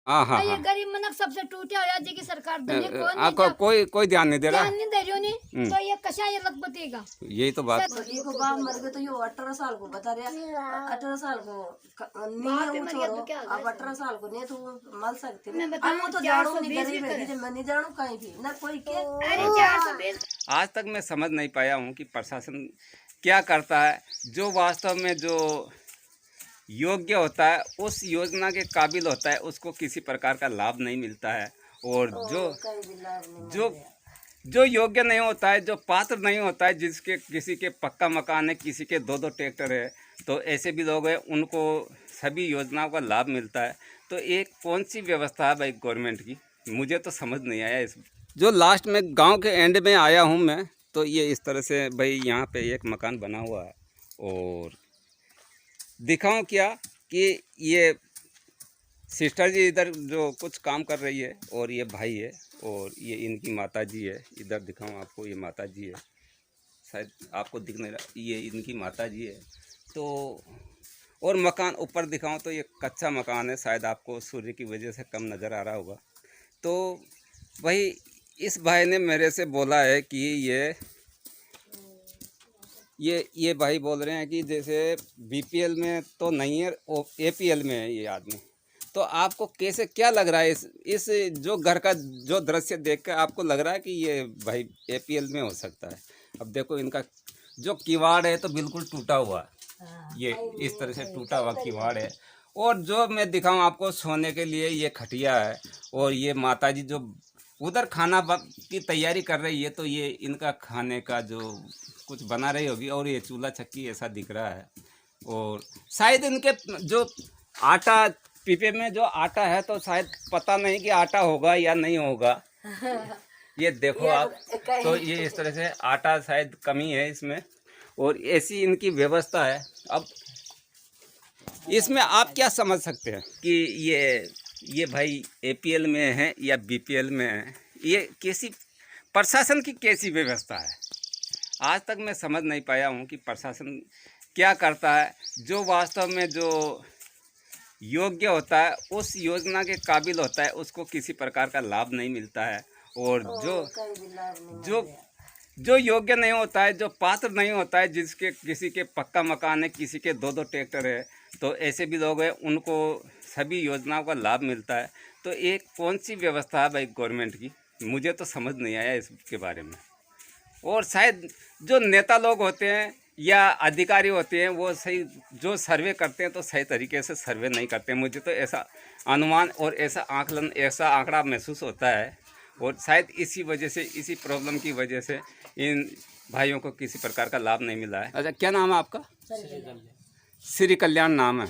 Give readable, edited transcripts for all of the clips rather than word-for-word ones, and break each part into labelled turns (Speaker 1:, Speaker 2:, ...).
Speaker 1: हाँ हाँ
Speaker 2: ये
Speaker 1: हाँ।
Speaker 2: गरीब मनक सबसे टूटे होया जी की सरकार धनी कौन
Speaker 1: कोई ध्यान नहीं दे रहा।
Speaker 2: ध्यान नहीं दे रही होनी तो ये कशा ये लग बतेगा।
Speaker 1: यही तो बात।
Speaker 3: देखो बाप मर गए तो यो 18 साल को बता रहा 18 साल को नहीं है वो छोरो अब 18 साल को नहीं तो वो मल सकते हम वो तो जानू नहीं गरीब है मैं नहीं जानू कहीं भी ना कोई के।
Speaker 1: आज तक मैं समझ नहीं पाया हूँ कि प्रशासन क्या करता है। जो वास्तव में जो योग्य होता है, उस योजना के काबिल होता है, उसको किसी प्रकार का लाभ नहीं मिलता है। और जो जो योग्य नहीं होता है, जो पात्र नहीं होता है, जिसके किसी के पक्का मकान है, किसी के दो दो ट्रैक्टर है, तो ऐसे भी लोग हैं, उनको सभी योजनाओं का लाभ मिलता है। तो एक कौन सी व्यवस्था है भाई गवर्नमेंट की, मुझे तो समझ नहीं आया इस। जो लास्ट में गांव के एंड में आया हूं मैं, तो ये इस तरह से भाई यहाँ पे एक मकान बना हुआ है। और दिखाऊं क्या कि ये सिस्टर जी इधर जो कुछ काम कर रही है, और ये भाई है, और ये इनकी माता जी है। इधर दिखाऊं आपको, ये माता जी है, शायद आपको दिख नहीं रहा, ये इनकी माता जी है। तो और मकान ऊपर दिखाऊं तो ये कच्चा मकान है, शायद आपको सूर्य की वजह से कम नज़र आ रहा होगा। तो भाई इस भाई ने मेरे से बोला है कि ये भाई बोल रहे हैं कि जैसे बीपीएल में तो नहीं है, एपीएल में है ये आदमी। तो आपको कैसे क्या लग रहा है इस जो घर का जो दृश्य देख कर आपको लग रहा है कि ये भाई एपीएल में हो सकता है? अब देखो इनका जो किवाड़ है तो बिल्कुल टूटा हुआ है, ये इस तरह से टूटा हुआ किवाड़ है। और जो मैं दिखाऊं आपको, सोने के लिए ये खटिया है, और ये माताजी जो उधर खाना की तैयारी कर रही है, तो ये इनका खाने का जो कुछ बना रही होगी, और ये चूल्हा चक्की ऐसा दिख रहा है। और शायद इनके जो आटा पीपे में जो आटा है, तो शायद पता नहीं कि आटा होगा या नहीं होगा। ये देखो आप, तो ये इस तरह से आटा शायद कमी है इसमें, और ऐसी इनकी व्यवस्था है। अब इसमें आप क्या समझ सकते हैं कि ये भाई एपीएल में है या बीपीएल में है? ये कैसी प्रशासन की कैसी व्यवस्था है? आज तक मैं समझ नहीं पाया हूँ कि प्रशासन क्या करता है। जो वास्तव में जो योग्य होता है, उस योजना के काबिल होता है, उसको किसी प्रकार का लाभ नहीं मिलता है। और जो जो योग्य नहीं होता है, जो पात्र नहीं होता है, जिसके किसी के पक्का मकान है, किसी के दो दो ट्रैक्टर है, तो ऐसे भी लोग हैं, उनको सभी योजनाओं का लाभ मिलता है। तो एक कौन सी व्यवस्था है भाई गवर्नमेंट की, मुझे तो समझ नहीं आया इसके बारे में। और शायद जो नेता लोग होते हैं या अधिकारी होते हैं, वो सही जो सर्वे करते हैं तो सही तरीके से सर्वे नहीं करते हैं। मुझे तो ऐसा अनुमान और ऐसा आकलन, ऐसा आंकड़ा महसूस होता है। और शायद इसी वजह से, इसी प्रॉब्लम की वजह से इन भाइयों को किसी प्रकार का लाभ नहीं मिला है। अच्छा, क्या नाम है आपका? श्री कल्याण नाम है।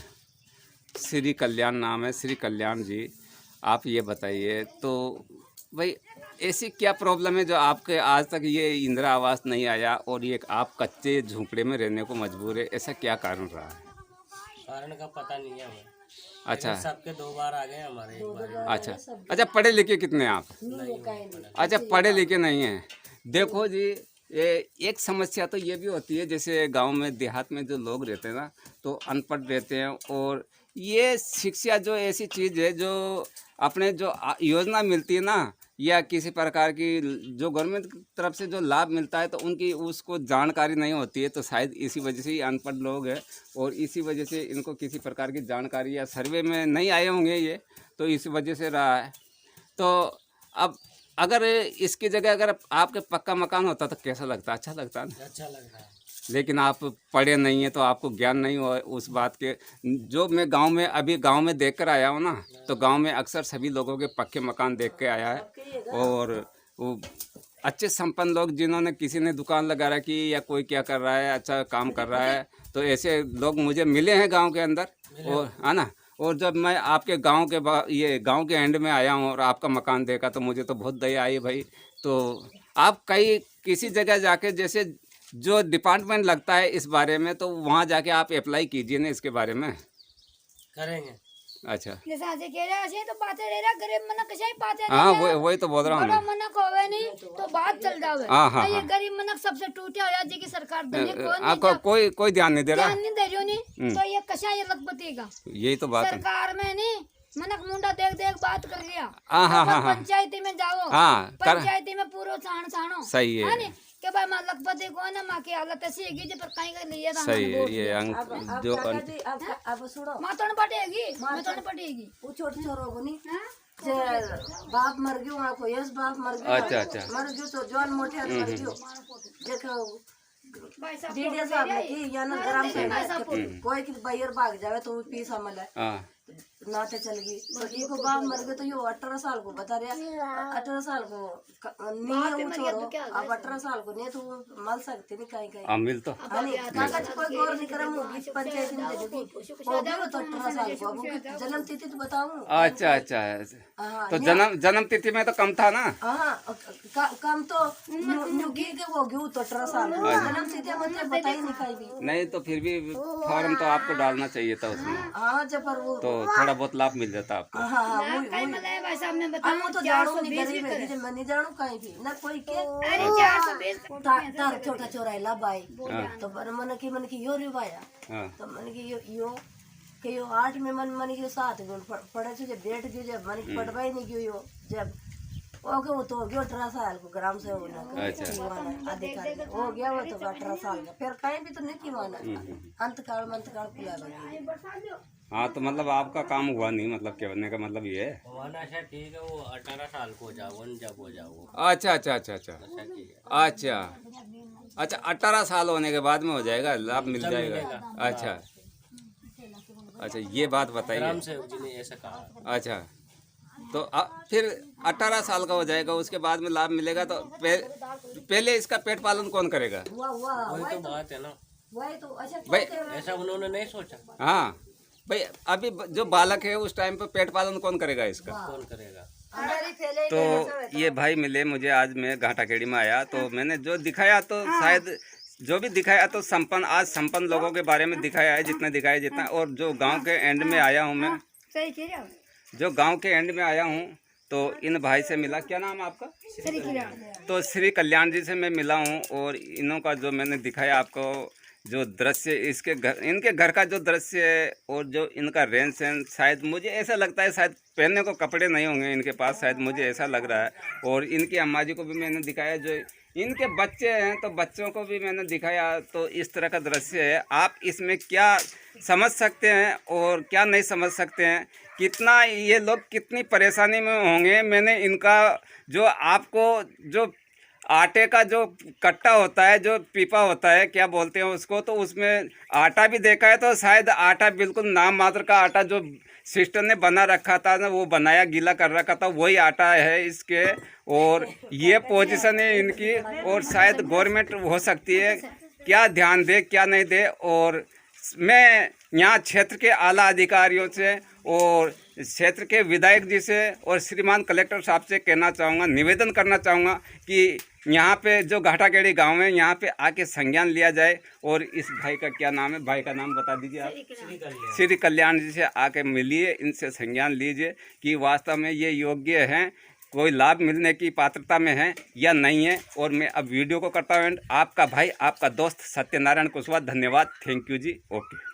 Speaker 1: श्री कल्याण नाम है। श्री कल्याण जी, आप ये बताइए तो भाई ऐसी क्या प्रॉब्लम है जो आपके आज तक ये इंदिरा आवास नहीं आया, और ये आप कच्चे झोंपड़े में रहने को मजबूर है? ऐसा क्या कारण रहा है?
Speaker 4: कारण का पता नहीं है हमें।
Speaker 1: अच्छा,
Speaker 4: सबके 2 बार आ गए, हमारे 1 बार।
Speaker 1: अच्छा, पढ़े लिखे कितने हैं आप? अच्छा, पढ़े लिखे नहीं हैं। देखो जी, एक समस्या तो ये भी होती है, जैसे गांव में देहात में जो लोग रहते हैं ना, तो अनपढ़ रहते हैं। और ये शिक्षा जो ऐसी चीज़ है, जो अपने जो योजना मिलती है ना, या किसी प्रकार की जो गवर्नमेंट की तरफ से जो लाभ मिलता है, तो उनकी उसको जानकारी नहीं होती है। तो शायद इसी वजह से ही अनपढ़ लोग हैं, और इसी वजह से इनको किसी प्रकार की जानकारी या सर्वे में नहीं आए होंगे ये, तो इस वजह से रहा है। तो अब अगर इसकी जगह अगर आपके पक्का मकान होता तो कैसा लगता? अच्छा लगता ना?
Speaker 4: अच्छा लग रहा है।
Speaker 1: लेकिन आप पढ़े नहीं हैं, तो आपको ज्ञान नहीं हो उस बात के। जो मैं गांव में अभी गांव में देख कर आया हूँ ना, तो गांव में अक्सर सभी लोगों के पक्के मकान देख के आया है। और वो अच्छे संपन्न लोग, जिन्होंने किसी ने दुकान लगा रखी या कोई क्या कर रहा है, अच्छा काम कर रहा है, तो ऐसे लोग मुझे मिले हैं गाँव के अंदर, और है ना। और जब मैं आपके गांव के ये गांव के एंड में आया हूं और आपका मकान देखा, तो मुझे तो बहुत दया आई भाई। तो आप कहीं किसी जगह जाके, जैसे जो डिपार्टमेंट लगता है इस बारे में, तो वहां जाके आप अप्लाई कीजिए ना इसके बारे में।
Speaker 4: करेंगे।
Speaker 1: अच्छा,
Speaker 2: जैसे आजे कह रहा है तो बातें रह रहा गरीब मनक कशा ही पाते
Speaker 1: हाँ, वही तो बोल रहा हूँ
Speaker 2: बड़ा
Speaker 1: मैं।
Speaker 2: मनक होवे नहीं तो बात चल जावे।
Speaker 1: हाँ हाँ
Speaker 2: ये
Speaker 1: हाँ।
Speaker 2: गरीब मनक सबसे टूटे होया जी की सरकार धनी कौन
Speaker 1: कोई ध्यान नहीं दे रहा।
Speaker 2: ध्यान नहीं दे रही होनी तो ये कशा ये लग बतेगा।
Speaker 1: यही तो बात है।
Speaker 2: सरकार में नहीं मनक मुंडा देख देख बात कर लिया।
Speaker 1: हाँ, हाँ,
Speaker 2: तो
Speaker 1: हाँ, हाँ।
Speaker 2: पंचायती में जाओ,
Speaker 1: हाँ, कर-
Speaker 2: पंचायती में पूरा छानो
Speaker 1: सही है।
Speaker 2: नी? के भाई मां लखपति को ना मां की हालत ऐसी है कि पर कहीं का लिए था
Speaker 1: सही है ये
Speaker 3: अब
Speaker 1: जो
Speaker 3: काका जी अब सुनो
Speaker 2: मां तो पटेगी, मैं तो पटेगी।
Speaker 3: वो छोटे छोरो को नहीं
Speaker 2: हाँ?
Speaker 3: जे बाप मर गयो वहाँ को यस बाप मर गयो
Speaker 1: अच्छा, अच्छा।
Speaker 3: मर गयो तो जवान मोटे मर गयो देखो
Speaker 2: भाई साहब
Speaker 3: डीडे साहब ने की या ना ग्राम पंचायत कोई की बाहर भाग जावे तो पैसा मिले
Speaker 1: हाँ
Speaker 3: नाते चल गई तो ये को बाप मर गए तो यो 18 साल को बता रहा 18 साल को नहीं है वो छोरो अब 18 साल को नहीं तो मल सकते नहीं कहीं कहीं
Speaker 1: मिल तो
Speaker 3: हानी काका जी कोई गौर नहीं करम होगी पंचायत में दे दोगी हो गया तो 18 साल को अब उनकी जन्म तिथि तो बताऊं
Speaker 1: अच्छा अच्छा
Speaker 3: हाँ
Speaker 1: तो जन्म तिथि में तो कम था ना।
Speaker 3: हाँ कम तो नुगी के वो गयो तो 18 साल को जन्म तिथि मतलब बता ही नहीं कहीं भी
Speaker 1: नहीं तो फिर भी फॉर्म तो आपको डालना चाहिए था उसमें,
Speaker 3: हाँ जब पर वो
Speaker 1: तो थोड़ा बहुत लाभ मिल जाता आपको।
Speaker 3: हाँ हाँ
Speaker 2: ना कहीं मतलब भाई साहब ने बताया
Speaker 3: हम तो जानू नहीं गरीब है कि मैं नहीं जानू कहीं भी ना कोई के
Speaker 2: अरे 420
Speaker 3: तार छोटा चोराइला बाई तो मन की यो रे बाया
Speaker 1: हाँ
Speaker 3: तो मन की यो के यो 8 में मन की 7 गुण पढ़े छे जब बैठ गयो जब मन की पढ़वाई नहीं गयो यो जब ओके वो तो गयो 18 साल को ग्राम से होना अधिकारी हो गया वो तो 18 साल का फिर कहीं भी तो नहीं की माना अंतकाल खुला बना।
Speaker 1: हाँ तो मतलब आपका काम हुआ नहीं, मतलब कहने का मतलब ये है।
Speaker 4: होना अच्छा ठीक है वो 18 साल को जाओ जब हो जाओ
Speaker 1: अच्छा अच्छा अच्छा अच्छा
Speaker 4: अच्छा ठीक है
Speaker 1: अच्छा अच्छा 18 साल होने के बाद में हो जाएगा, लाभ मिल जाएगा। अच्छा अच्छा ये बात बताइए।
Speaker 4: ग्राम सेवक जी ने ऐसा कहा।
Speaker 1: अच्छा तो फिर 18 साल का हो जाएगा उसके बाद में लाभ मिलेगा तो पहले इसका पेट पालन कौन करेगा?
Speaker 4: वही तो बात है ना
Speaker 3: वही तो अच्छा
Speaker 1: भाई
Speaker 4: ऐसा उन्होंने नहीं सोचा।
Speaker 1: हाँ भाई अभी जो बालक है उस टाइम पे पेट पालन कौन करेगा इसका?
Speaker 4: कौन करेगा?
Speaker 1: तो ये भाई मिले मुझे, आज मैं घाटाखेड़ी में आया तो मैंने जो दिखाया तो शायद जो भी दिखाया तो आज संपन्न लोगों के बारे में दिखाया है जितना दिखाया जितना। और जो गांव के एंड में आया हूँ मैं,
Speaker 2: सही कह रहे हो
Speaker 1: जो गांव के एंड में आया हूँ तो इन भाई से मिला। क्या नाम है आपका?
Speaker 2: सही कह रहे हो
Speaker 1: तो श्री कल्याण जी से मैं मिला हूँ और इन्हों का जो मैंने दिखाया आपको जो दृश्य इनके घर का जो दृश्य है और जो इनका रहन सहन, शायद मुझे ऐसा लगता है शायद पहनने को कपड़े नहीं होंगे इनके पास, शायद मुझे ऐसा लग रहा है। और इनकी अम्मा जी को भी मैंने दिखाया, जो इनके बच्चे हैं तो बच्चों को भी मैंने दिखाया। तो इस तरह का दृश्य है। आप इसमें क्या समझ सकते हैं और क्या नहीं समझ सकते हैं, कितना ये लोग कितनी परेशानी में होंगे। मैंने इनका जो आपको जो आटे का जो कट्टा होता है, जो पीपा होता है, क्या बोलते हैं उसको, तो उसमें आटा भी देखा है। तो शायद आटा बिल्कुल नाम मात्र का आटा जो सिस्टर ने बना रखा था ना, वो बनाया गीला कर रखा था, वही आटा है इसके। और ये पोजीशन है इनकी। और शायद गवर्नमेंट हो सकती है क्या ध्यान दे क्या नहीं दे। और मैं यहाँ क्षेत्र के आला अधिकारियों से और क्षेत्र के विधायक जी से और श्रीमान कलेक्टर साहब से कहना चाहूँगा, निवेदन करना चाहूँगा कि यहाँ पे जो घाटाखेड़ी गांव है यहाँ पे आके संज्ञान लिया जाए। और इस भाई का क्या नाम है? भाई का नाम बता दीजिए आप। श्री कल्याण जी से आके मिलिए, इनसे संज्ञान लीजिए कि वास्तव में ये योग्य हैं, कोई लाभ मिलने की पात्रता में है या नहीं है। और मैं अब वीडियो को करता हूँ आपका भाई, आपका दोस्त सत्यनारायण कुशवाहा। धन्यवाद, थैंक यू जी, ओके।